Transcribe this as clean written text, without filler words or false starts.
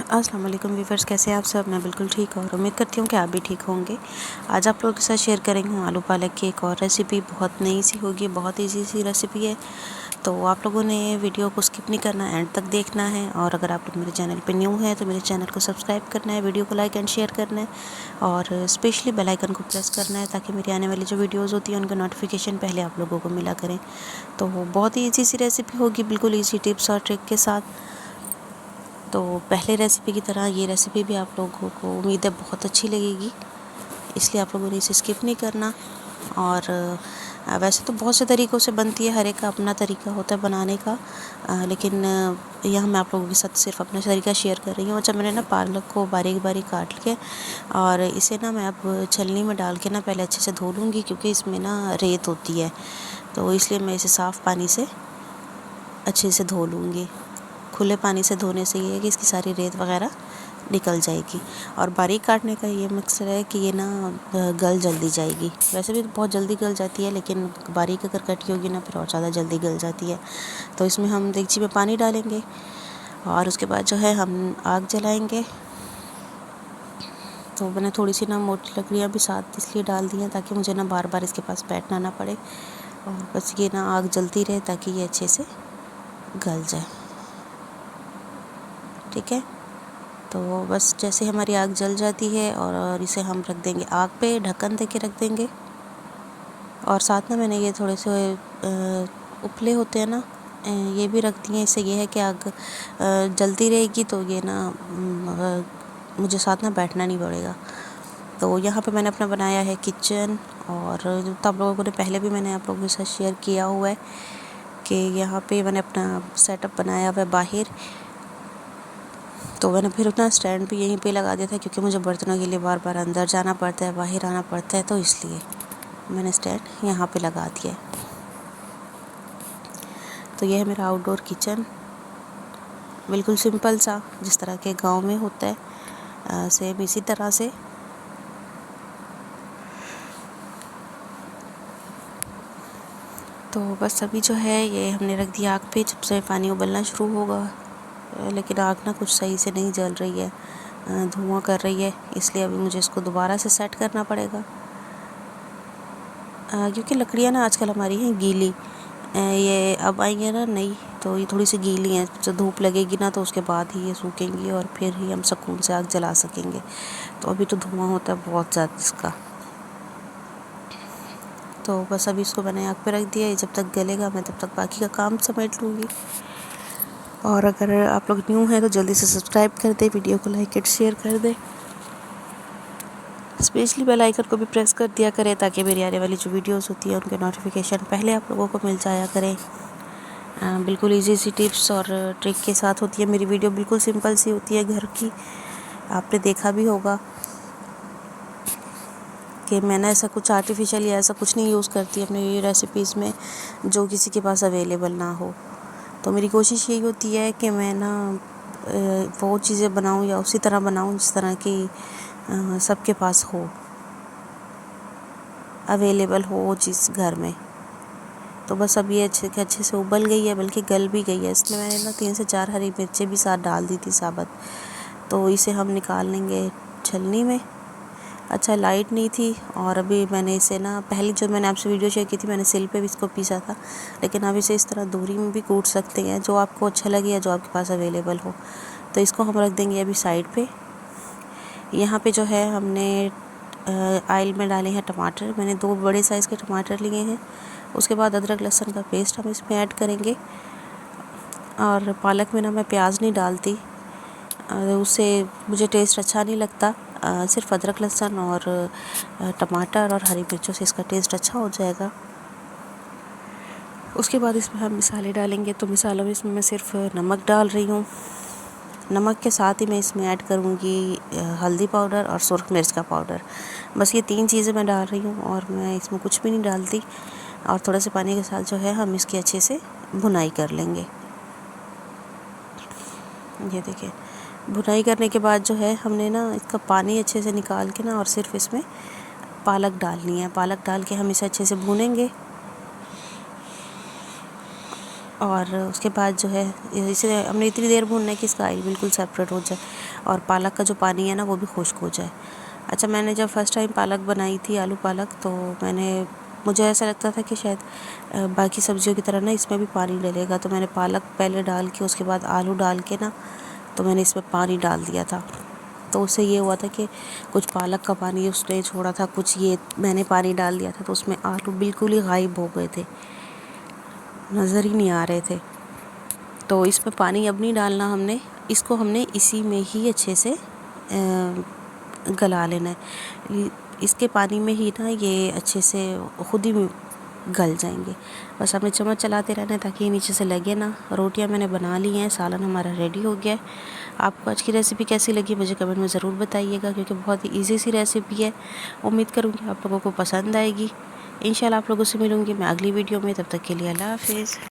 अस्सलाम वालेकुम व्यूअर्स, कैसे हैं आप सब। मैं बिल्कुल ठीक हूँ और उम्मीद करती हूँ कि आप भी ठीक होंगे। आज आप लोगों के साथ शेयर करेंगे आलू पालक की एक और रेसिपी। बहुत नई सी होगी, बहुत ईजी सी रेसिपी है, तो आप लोगों ने वीडियो को स्किप नहीं करना, एंड तक देखना है। और अगर आप लोग मेरे चैनल पर न्यू हैं तो मेरे चैनल को सब्सक्राइब करना है, वीडियो को लाइक एंड शेयर करना है और स्पेशली बेल आइकन को प्रेस करना है ताकि मेरी आने वाली जो वीडियोज़ होती हैं उनका नोटिफिकेशन पहले आप लोगों को मिला करें। तो बहुत ही ईजी सी रेसिपी होगी, बिल्कुल ईजी टिप्स और ट्रिक के साथ। तो पहले रेसिपी की तरह ये रेसिपी भी आप लोगों को उम्मीद है बहुत अच्छी लगेगी, इसलिए आप लोगों ने इसे स्किप नहीं करना। और वैसे तो बहुत से तरीक़ों से बनती है, हर एक का अपना तरीका होता है बनाने का, लेकिन यहाँ मैं आप लोगों के साथ सिर्फ अपना तरीका शेयर कर रही हूँ। अच्छा, मैंने ना पालक को बारीक बारीक काट के और इसे ना मैं अब छलनी में डाल के ना पहले अच्छे से धो लूँगी, क्योंकि इसमें ना रेत होती है, तो इसलिए मैं इसे साफ़ पानी से अच्छे से धो लूँगी। खुले पानी से धोने से ये है कि इसकी सारी रेत वगैरह निकल जाएगी। और बारीक काटने का ये मकसद है कि ये ना गल जल्दी जाएगी। वैसे भी बहुत जल्दी गल जाती है, लेकिन बारीक अगर कटी होगी ना फिर और ज़्यादा जल्दी गल जाती है। तो इसमें हम देगची में पानी डालेंगे और उसके बाद जो है हम आग जलाएंगे। तो मैंने थोड़ी सी ना मोटी लकड़ियाँ भी साथ इसलिए डाल दी हैं ताकि मुझे ना बार बार इसके पास बैठना ना पड़े, और बस ये ना आग जलती रहे ताकि ये अच्छे से गल जाए। ठीक है, तो बस जैसे हमारी आग जल जाती है और इसे हम रख देंगे आग पे, ढक्कन दे के रख देंगे। और साथ में मैंने ये थोड़े से उपले होते हैं ना, ये भी रख दिए। इससे ये है कि आग जलती रहेगी तो ये ना मुझे साथ में बैठना नहीं पड़ेगा। तो यहाँ पे मैंने अपना बनाया है किचन, और तो आप लोगों ने पहले भी मैंने आप लोगों के साथ शेयर किया हुआ है कि यहाँ पे मैंने अपना सेटअप बनाया हुआ है बाहर। तो मैंने फिर अपना स्टैंड भी यहीं पे लगा दिया था, क्योंकि मुझे बर्तनों के लिए बार बार अंदर जाना पड़ता है, बाहर आना पड़ता है, तो इसलिए मैंने स्टैंड यहाँ पे लगा दिया है। तो ये है मेरा आउटडोर किचन, बिल्कुल सिंपल सा, जिस तरह के गांव में होता है सेम इसी तरह से। तो बस अभी जो है ये हमने रख दिया आग पे। जब से पानी उबलना शुरू होगा, लेकिन आग ना कुछ सही से नहीं जल रही है, धुआं कर रही है, इसलिए अभी मुझे इसको दोबारा से सेट करना पड़ेगा। क्योंकि लकड़ियाँ ना आजकल हमारी हैं गीली, ये अब आई है ना नई, तो ये थोड़ी सी गीली हैं। जब धूप लगेगी ना तो उसके बाद ही ये सूखेंगी और फिर ही हम सुकून से आग जला सकेंगे। तो अभी तो धुआं होता है बहुत ज़्यादा इसका। तो बस अभी इसको मैंने आग पे रख दिया है, जब तक गलेगा मैं तब तक बाकी का काम समेट लूँगी। और अगर आप लोग न्यू हैं तो जल्दी से सब्सक्राइब कर दें, वीडियो को लाइक एंड शेयर कर दें, स्पेशली बेल आइकन को भी प्रेस कर दिया करें ताकि मेरी आने वाली जो वीडियोस होती है उनके नोटिफिकेशन पहले आप लोगों को मिल जाया करें। बिल्कुल इजी सी टिप्स और ट्रिक के साथ होती है मेरी वीडियो, बिल्कुल सिंपल सी होती है, घर की। आपने देखा भी होगा कि मैंने ऐसा कुछ आर्टिफिशियल या ऐसा कुछ नहीं यूज़ करती अपनी रेसिपीज़ में जो किसी के पास अवेलेबल ना हो। तो मेरी कोशिश यही होती है कि मैं ना वो चीज़ें बनाऊं या उसी तरह बनाऊं जिस तरह की सबके पास हो, अवेलेबल हो वो चीज़ घर में। तो बस अब ये अच्छे से उबल गई है, बल्कि गल भी गई है। इसमें मैंने ना 3 से 4 हरी मिर्चें भी साथ डाल दी थी साबुत। तो इसे हम निकाल लेंगे छलनी में। अच्छा, लाइट नहीं थी, और अभी मैंने इसे ना पहले जो मैंने आपसे वीडियो शेयर की थी मैंने सिल पे भी इसको पीसा था, लेकिन अब इसे इस तरह दूरी में भी कूट सकते हैं, जो आपको अच्छा लगे या जो आपके पास अवेलेबल हो। तो इसको हम रख देंगे अभी साइड पे। यहाँ पे जो है हमने आयल में डाले हैं टमाटर। मैंने 2 बड़े साइज़ के टमाटर लिए हैं। उसके बाद अदरक लहसुन का पेस्ट हम इसमें ऐड करेंगे। और पालक में ना मैं प्याज नहीं डालती, उससे मुझे टेस्ट अच्छा नहीं लगता। सिर्फ अदरक लहसुन और टमाटर और हरी मिर्चों से इसका टेस्ट अच्छा हो जाएगा। उसके बाद इसमें हम मसाले डालेंगे। तो मसालों में इसमें मैं सिर्फ नमक डाल रही हूँ। नमक के साथ ही मैं इसमें ऐड करूँगी हल्दी पाउडर और सुरख मिर्च का पाउडर। बस ये 3 चीज़ें मैं डाल रही हूँ और मैं इसमें कुछ भी नहीं डालती। और थोड़ा से पानी के साथ जो है हम इसकी अच्छे से भुनाई कर लेंगे। ये देखिए, भुनाई करने के बाद जो है हमने ना इसका पानी अच्छे से निकाल के ना और सिर्फ इसमें पालक डालनी है। पालक डाल के हम इसे अच्छे से भूनेंगे। और उसके बाद जो है इसे हमने इतनी देर भूनना है कि इसका ऑयल बिल्कुल सेपरेट हो जाए और पालक का जो पानी है ना वो भी खुश्क हो जाए। अच्छा, मैंने जब फर्स्ट टाइम पालक बनाई थी, आलू पालक, तो मुझे ऐसा लगता था कि शायद बाकी सब्जियों की तरह ना इसमें भी पानी डलेगा, तो मैंने पालक पहले डाल के उसके बाद आलू डाल के ना तो मैंने इसमें पानी डाल दिया था। तो उससे ये हुआ था कि कुछ पालक का पानी उसने छोड़ा था, कुछ ये मैंने पानी डाल दिया था, तो उसमें आलू बिल्कुल ही गायब हो गए थे, नज़र ही नहीं आ रहे थे। तो इसमें पानी अब नहीं डालना हमने, इसको हमने इसी में ही अच्छे से गला लेना है। इसके पानी में ही ना ये अच्छे से खुद ही गल जाएंगे। बस हमें चम्मच चलाते रहना है ताकि ये नीचे से लगे ना। रोटियां मैंने बना ली हैं, सालन हमारा रेडी हो गया है। आपको आज की रेसिपी कैसी लगी मुझे कमेंट में ज़रूर बताइएगा, क्योंकि बहुत ही ईजी सी रेसिपी है। उम्मीद करूँगी आप लोगों को पसंद आएगी। इंशाल्लाह आप लोगों से मिलूँगी मैं अगली वीडियो में। तब तक के लिए अल्लाह हाफिज़।